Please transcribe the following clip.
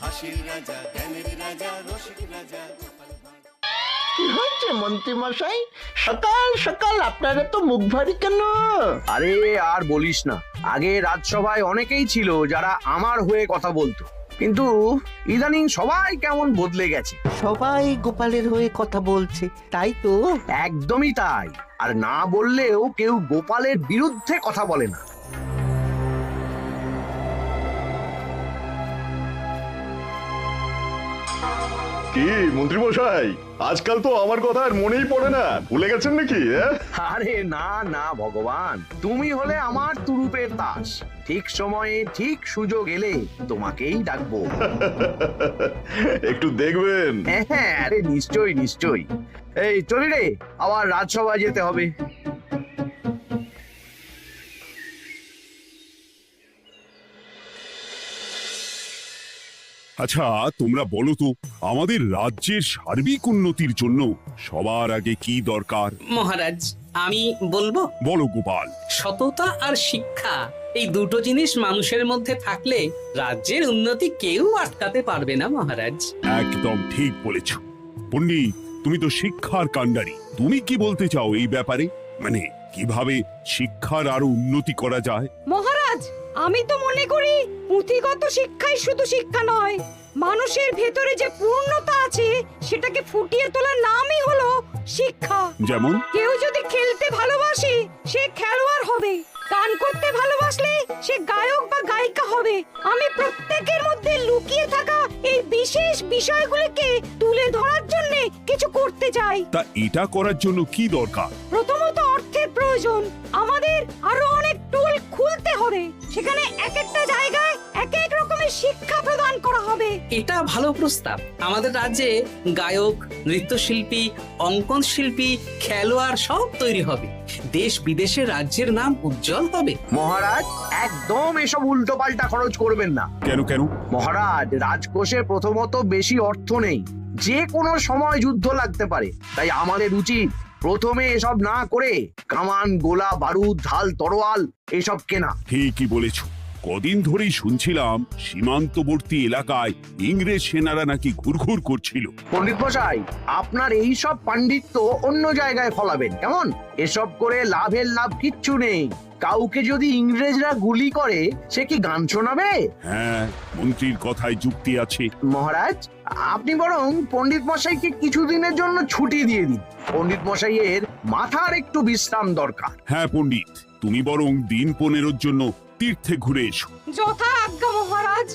হাসির রাজা, জ্ঞানের রাজা, রসিক রাজা গোপাল ভাঁড়। কি হয়েছে মন্ত্রী মশাই, সকাল সকাল আপনারা তো মুখ ভারী কেন? আরে আর বলিস না, আগে রাজসভায় অনেকেই ছিল যারা আমার হয়ে কথা বলতো, কিন্তু ইদানিং সবাই কেমন বদলে গেছে। সবাই গোপালের হয়ে কথা বলছে, তাই তো? একদমই তাই। আর না বললেও কেউ গোপালের বিরুদ্ধে কথা বলে না। কি মন্ত্রী মশাই, আজকাল তো আমার কথা আর মনেই পড়ে না, ভুলে গেছেন নাকি? আরে না না ভগবান, তুমি হলে আমার তুরুপের তাস। ঠিক সময়ে ঠিক সুযোগ এলে তোমাকেই ডাকবো। একটু দেখবেন। হ্যাঁ, আরে নিশ্চয়ই নিশ্চয়ই। এই চলি রে, আবার রাজসভায় যেতে হবে। আচ্ছা, তোমরা বলো তো, আমাদের রাজ্যের সার্বিক উন্নতির জন্য সবার আগে কি দরকার? মহারাজ, আমি বলবো, বলো গোপাল। সততা আর শিক্ষা, এই দুটো জিনিস মানুষের মধ্যে থাকলে রাজ্যের উন্নতি কেউ আটকাতে পারবে না মহারাজ। একদম ঠিক বলেছ পণ্ডিত, তুমি তো শিক্ষার কাণ্ডারি। তুমি কি বলতে চাও এই ব্যাপারে? মানে কিভাবে শিক্ষার আরো উন্নতি করা যায়? মহারাজ, আমি তো মনে করি পুঁথিগত শিক্ষাই শুধু শিক্ষা নয়, মানুষের ভেতরে যে পূর্ণতা আছে সেটাকে ফুটিয়ে তোলার নামই হলো শিক্ষা। যেমন? কেউ যদি খেলতে ভালোবাসে সে খেলোয়াড় হবে, গান করতে ভালোবাসলে সে গায়ক বা গায়িকা হবে। আমি প্রত্যেকের মধ্যে লুকিয়ে থাকা এই বিশেষ বিষয়গুলিকে তুলে ধরার জন্য কিছু করতে চাই। তা এটা করার জন্য কি দরকার? প্রথমত অর্থের প্রয়োজন। আমাদের আরো অনেক টুল খুলতে হবে, সেখানে এক একটা জায়গায় এক এক রকমের শিক্ষা প্রদান করা হবে। এটা ভালো প্রস্তাব। আমাদের রাজ্যে গায়ক, নৃত্যশিল্পী, অঙ্কন শিল্পী, খেলোয়াড় সব তৈরি হবে। দেশ বিদেশে রাজ্যের নাম উজ্জ্বল হবে। মহারাজ, একদম এসব উল্টো পাল্টা খরচ করবেন না। কেন কেন? মহারাজ, রাজকোষে প্রথমত বেশি অর্থ নেই, যে কোনো সময় যুদ্ধ লাগতে পারে। তাই আমাদের উচিত প্রথমে এসব না করে কামান, গোলা বারুদ, ঢাল, তরোয়াল এসব কেনা। ঠিকই বলেছ। কদিন ধরেই শুনছিলাম সীমান্তবর্তী এলাকায় ইংরেজ সেনারা নাকি ঘুরঘুর করছিল। পণ্ডিত মশাই, আপনার এই সব পাণ্ডিত্য অন্য জায়গায় ফলাবেন কেমন? এসব করে লাভের লাভ কিচ্ছু নেই। কাউকে যদি ইংরেজরা গুলি করে সে কি গান শোনাবে? হ্যাঁ, মন্ত্রীর কথায় যুক্তি আছে। মহারাজ, আপনি বরং পণ্ডিত মশাইকে কিছুদিনের জন্য ছুটি দিয়ে দিন। পণ্ডিত মশাইয়ের মাথার একটু বিশ্রাম দরকার। হ্যাঁ পণ্ডিত, তুমি বরং দিন 15 জন্য তীর্থে ঘুরে এসো। যথা আজ্ঞা মহারাজ।